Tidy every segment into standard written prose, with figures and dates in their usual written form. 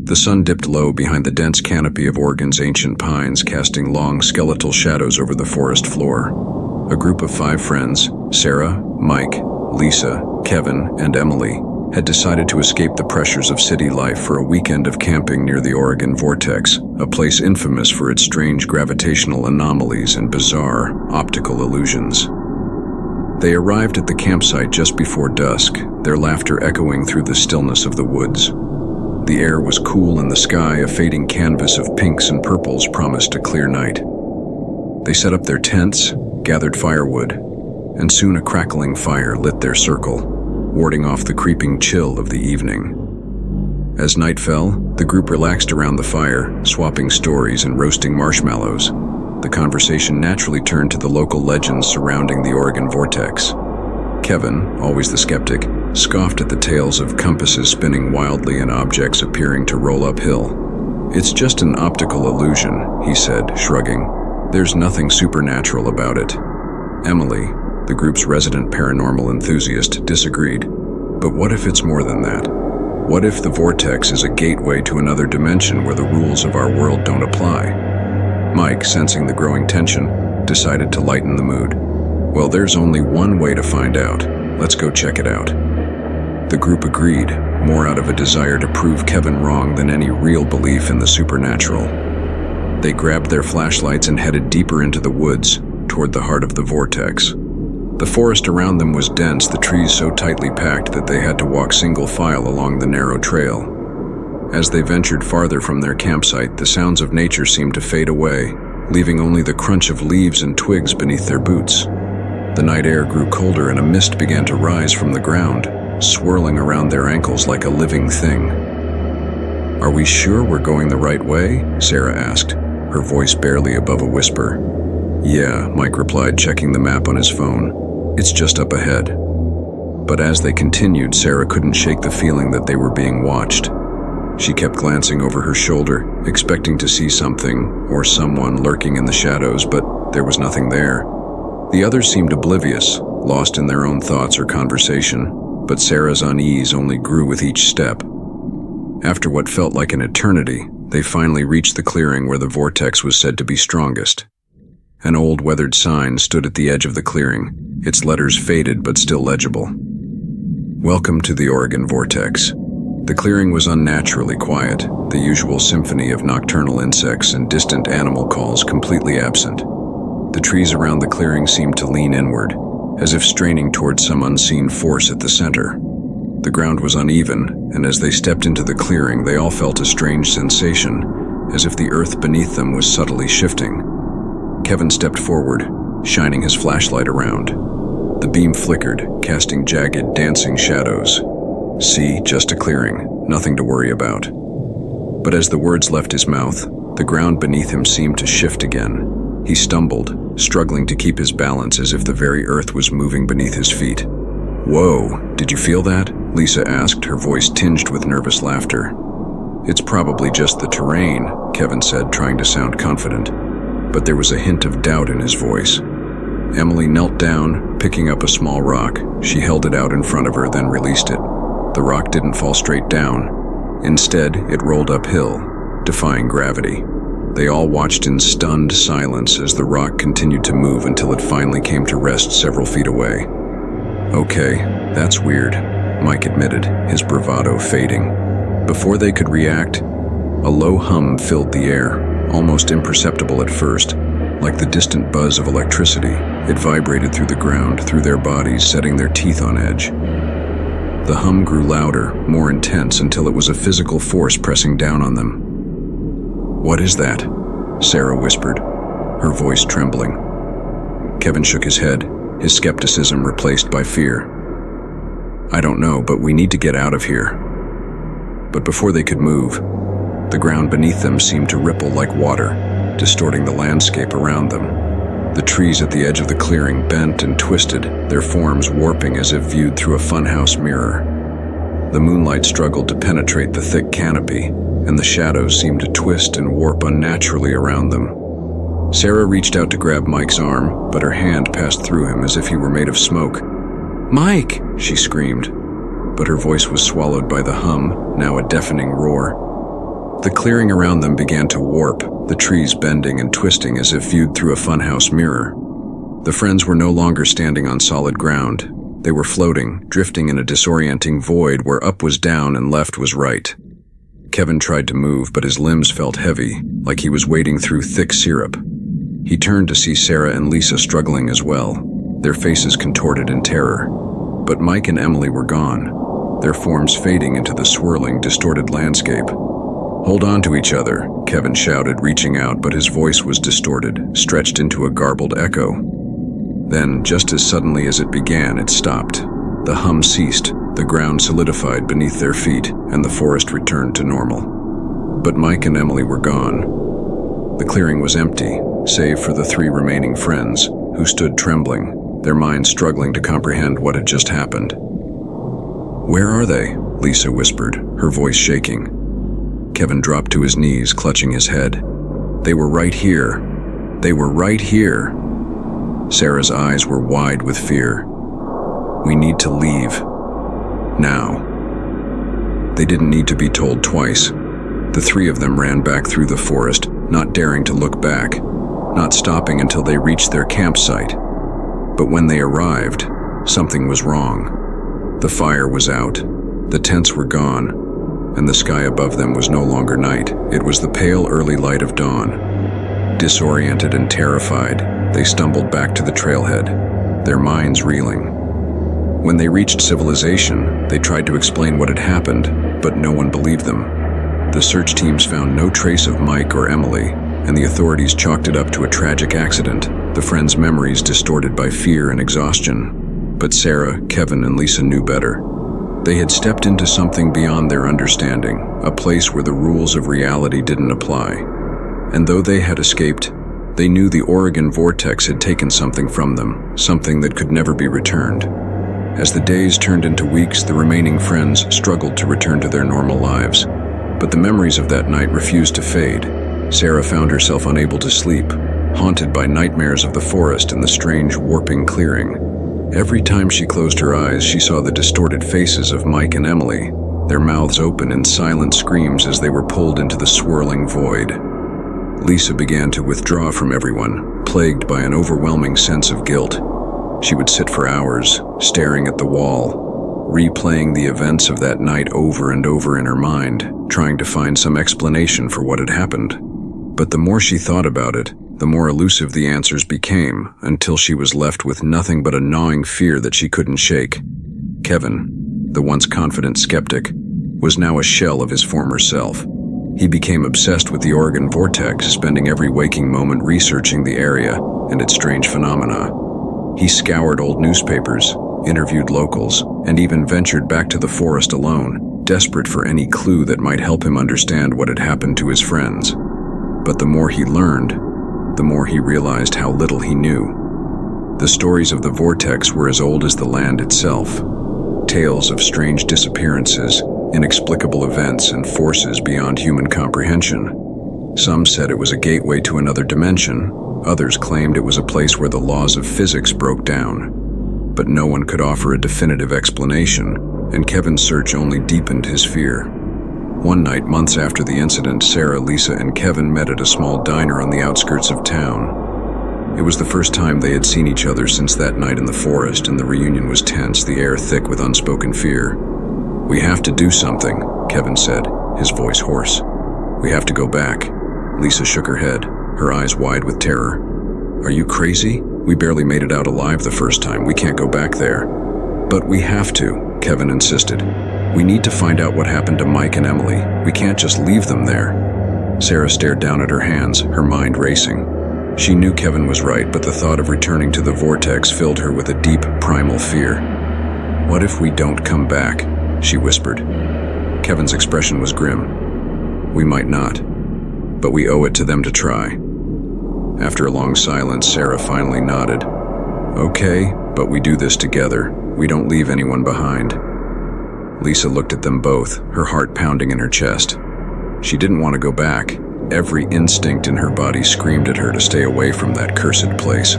The sun dipped low behind the dense canopy of Oregon's ancient pines, casting long, skeletal shadows over the forest floor. A group of 5 friends, Sarah, Mike, Lisa, Kevin, and Emily, had decided to escape the pressures of city life for a weekend of camping near the Oregon Vortex, a place infamous for its strange gravitational anomalies and bizarre optical illusions. They arrived at the campsite just before dusk, their laughter echoing through the stillness of the woods. The air was cool and the sky, a fading canvas of pinks and purples, promised a clear night. They set up their tents, gathered firewood, and soon a crackling fire lit their circle, warding off the creeping chill of the evening. As night fell, the group relaxed around the fire, swapping stories and roasting marshmallows. The conversation naturally turned to the local legends surrounding the Oregon Vortex. Kevin, always the skeptic, scoffed at the tales of compasses spinning wildly and objects appearing to roll uphill. "It's just an optical illusion," he said, shrugging. "There's nothing supernatural about it." Emily, the group's resident paranormal enthusiast, disagreed. "But what if it's more than that? What if the vortex is a gateway to another dimension where the rules of our world don't apply?" Mike, sensing the growing tension, decided to lighten the mood. "Well, there's only one way to find out. Let's go check it out." The group agreed, more out of a desire to prove Kevin wrong than any real belief in the supernatural. They grabbed their flashlights and headed deeper into the woods, toward the heart of the vortex. The forest around them was dense, the trees so tightly packed that they had to walk single file along the narrow trail. As they ventured farther from their campsite, the sounds of nature seemed to fade away, leaving only the crunch of leaves and twigs beneath their boots. The night air grew colder and a mist began to rise from the ground, swirling around their ankles like a living thing. "Are we sure we're going the right way?" Sarah asked, her voice barely above a whisper. "Yeah," Mike replied, checking the map on his phone. "It's just up ahead." But as they continued, Sarah couldn't shake the feeling that they were being watched. She kept glancing over her shoulder, expecting to see something or someone lurking in the shadows, but there was nothing there. The others seemed oblivious, lost in their own thoughts or conversation, but Sarah's unease only grew with each step. After what felt like an eternity, they finally reached the clearing where the vortex was said to be strongest. An old weathered sign stood at the edge of the clearing, its letters faded but still legible. "Welcome to the Oregon Vortex." The clearing was unnaturally quiet, the usual symphony of nocturnal insects and distant animal calls completely absent. The trees around the clearing seemed to lean inward, as if straining towards some unseen force at the center. The ground was uneven, and as they stepped into the clearing, they all felt a strange sensation, as if the earth beneath them was subtly shifting. Kevin stepped forward, shining his flashlight around. The beam flickered, casting jagged, dancing shadows. "See, just a clearing, nothing to worry about." But as the words left his mouth, the ground beneath him seemed to shift again. He stumbled, struggling to keep his balance as if the very earth was moving beneath his feet. "Whoa, did you feel that?" Lisa asked, her voice tinged with nervous laughter. "It's probably just the terrain," Kevin said, trying to sound confident. But there was a hint of doubt in his voice. Emily knelt down, picking up a small rock. She held it out in front of her, then released it. The rock didn't fall straight down. Instead, it rolled uphill, defying gravity. They all watched in stunned silence as the rock continued to move until it finally came to rest several feet away. "Okay, that's weird," Mike admitted, his bravado fading. Before they could react, a low hum filled the air, almost imperceptible at first, like the distant buzz of electricity. It vibrated through the ground, through their bodies, setting their teeth on edge. The hum grew louder, more intense, until it was a physical force pressing down on them. "What is that?" Sarah whispered, her voice trembling. Kevin shook his head, his skepticism replaced by fear. "I don't know, but we need to get out of here." But before they could move, the ground beneath them seemed to ripple like water, distorting the landscape around them. The trees at the edge of the clearing bent and twisted, their forms warping as if viewed through a funhouse mirror. The moonlight struggled to penetrate the thick canopy, and the shadows seemed to twist and warp unnaturally around them. Sarah reached out to grab Mike's arm, but her hand passed through him as if he were made of smoke. "Mike!" she screamed, but her voice was swallowed by the hum, now a deafening roar. The clearing around them began to warp, the trees bending and twisting as if viewed through a funhouse mirror. The friends were no longer standing on solid ground. They were floating, drifting in a disorienting void where up was down and left was right. Kevin tried to move, but his limbs felt heavy, like he was wading through thick syrup. He turned to see Sarah and Lisa struggling as well, their faces contorted in terror. But Mike and Emily were gone, their forms fading into the swirling, distorted landscape. "Hold on to each other," Kevin shouted, reaching out, but his voice was distorted, stretched into a garbled echo. Then, just as suddenly as it began, it stopped. The hum ceased, the ground solidified beneath their feet, and the forest returned to normal. But Mike and Emily were gone. The clearing was empty, save for the 3 remaining friends, who stood trembling, their minds struggling to comprehend what had just happened. "Where are they?" Lisa whispered, her voice shaking. Kevin dropped to his knees, clutching his head. "They were right here. They were right here." Sarah's eyes were wide with fear. "We need to leave. Now." They didn't need to be told twice. The 3 of them ran back through the forest, not daring to look back, not stopping until they reached their campsite. But when they arrived, something was wrong. The fire was out, the tents were gone, and the sky above them was no longer night. It was the pale early light of dawn. Disoriented and terrified, they stumbled back to the trailhead, their minds reeling. When they reached civilization, they tried to explain what had happened, but no one believed them. The search teams found no trace of Mike or Emily, and the authorities chalked it up to a tragic accident, the friends' memories distorted by fear and exhaustion. But Sarah, Kevin, and Lisa knew better. They had stepped into something beyond their understanding, a place where the rules of reality didn't apply. And though they had escaped, they knew the OREGON vortex had taken something from them, something that could never be returned. As the days turned into weeks, the remaining friends struggled to return to their normal lives. But the memories of that night refused to fade. Sarah found herself unable to sleep, haunted by nightmares of the forest and the strange warping clearing. Every time she closed her eyes, she saw the distorted faces of Mike and Emily, their mouths open in silent screams as they were pulled into the swirling void. Lisa began to withdraw from everyone, plagued by an overwhelming sense of guilt. She would sit for hours, staring at the wall, replaying the events of that night over and over in her mind, trying to find some explanation for what had happened. But the more she thought about it, the more elusive the answers became, until she was left with nothing but a gnawing fear that she couldn't shake. Kevin, the once confident skeptic, was now a shell of his former self. He became obsessed with the OREGON vortex, spending every waking moment researching the area and its strange phenomena. He scoured old newspapers, interviewed locals, and even ventured back to the forest alone, desperate for any clue that might help him understand what had happened to his friends. But the more he learned, the more he realized how little he knew. The stories of the vortex were as old as the land itself. Tales of strange disappearances, inexplicable events, and forces beyond human comprehension. Some said it was a gateway to another dimension. Others claimed it was a place where the laws of physics broke down. But no one could offer a definitive explanation, and Kevin's search only deepened his fear. One night, months after the incident, Sarah, Lisa, and Kevin met at a small diner on the outskirts of town. It was the first time they had seen each other since that night in the forest, and the reunion was tense, the air thick with unspoken fear. "We have to do something," Kevin said, his voice hoarse. "We have to go back." Lisa shook her head, her eyes wide with terror. "Are you crazy? We barely made it out alive the first time. We can't go back there." "But we have to," Kevin insisted. "We need to find out what happened to Mike and Emily. We can't just leave them there." Sarah stared down at her hands, her mind racing. She knew Kevin was right, but the thought of returning to the vortex filled her with a deep, primal fear. "What if we don't come back?" she whispered. Kevin's expression was grim. "We might not, but we owe it to them to try." After a long silence, Sarah finally nodded. "Okay, but we do this together. We don't leave anyone behind." Lisa looked at them both, her heart pounding in her chest. She didn't want to go back. Every instinct in her body screamed at her to stay away from that cursed place.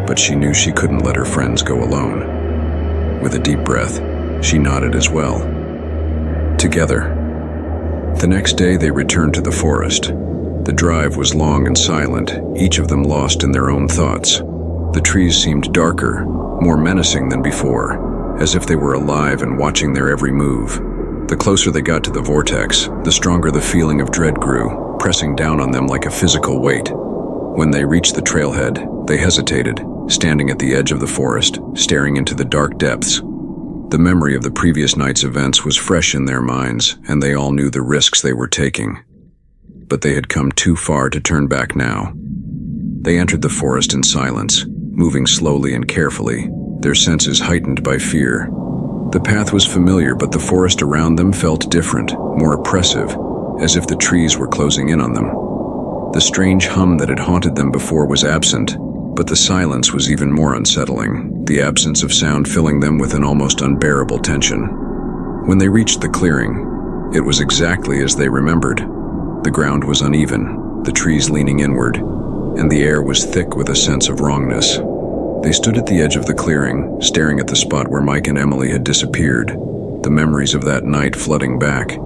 But she knew she couldn't let her friends go alone. With a deep breath, she nodded as well. "Together." The next day they returned to the forest. The drive was long and silent, each of them lost in their own thoughts. The trees seemed darker, more menacing than before, as if they were alive and watching their every move. The closer they got to the vortex, the stronger the feeling of dread grew, pressing down on them like a physical weight. When they reached the trailhead, they hesitated, standing at the edge of the forest, staring into the dark depths. The memory of the previous night's events was fresh in their minds, and they all knew the risks they were taking. But they had come too far to turn back now. They entered the forest in silence, moving slowly and carefully, their senses heightened by fear. The path was familiar, but the forest around them felt different, more oppressive, as if the trees were closing in on them. The strange hum that had haunted them before was absent, but the silence was even more unsettling, the absence of sound filling them with an almost unbearable tension. When they reached the clearing, it was exactly as they remembered. The ground was uneven, the trees leaning inward, and the air was thick with a sense of wrongness. They stood at the edge of the clearing, staring at the spot where Mike and Emily had disappeared, the memories of that night flooding back.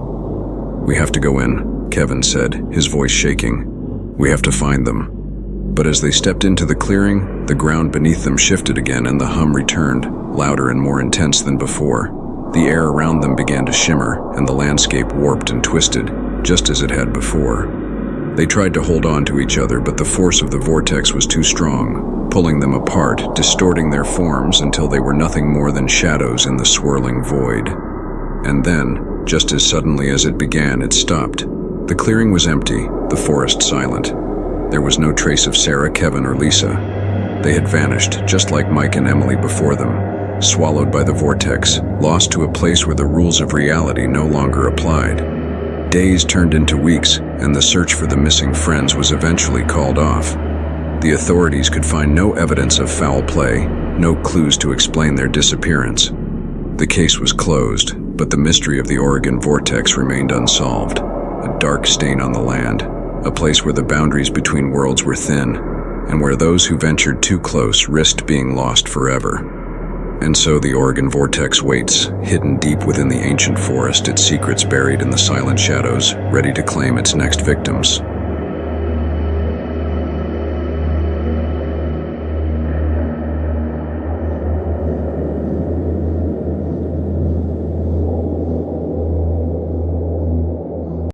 "We have to go in," Kevin said, his voice shaking. "We have to find them." But as they stepped into the clearing, the ground beneath them shifted again and the hum returned, louder and more intense than before. The air around them began to shimmer, and the landscape warped and twisted, just as it had before. They tried to hold on to each other, but the force of the vortex was too strong, pulling them apart, distorting their forms until they were nothing more than shadows in the swirling void. And then, just as suddenly as it began, it stopped. The clearing was empty, the forest silent. There was no trace of Sarah, Kevin, or Lisa. They had vanished, just like Mike and Emily before them, swallowed by the vortex, lost to a place where the rules of reality no longer applied. Days turned into weeks, and the search for the missing friends was eventually called off. The authorities could find no evidence of foul play, no clues to explain their disappearance. The case was closed, but the mystery of the Oregon vortex remained unsolved, a dark stain on the land, a place where the boundaries between worlds were thin, and where those who ventured too close risked being lost forever. And so the Oregon vortex waits, hidden deep within the ancient forest, its secrets buried in the silent shadows, ready to claim its next victims.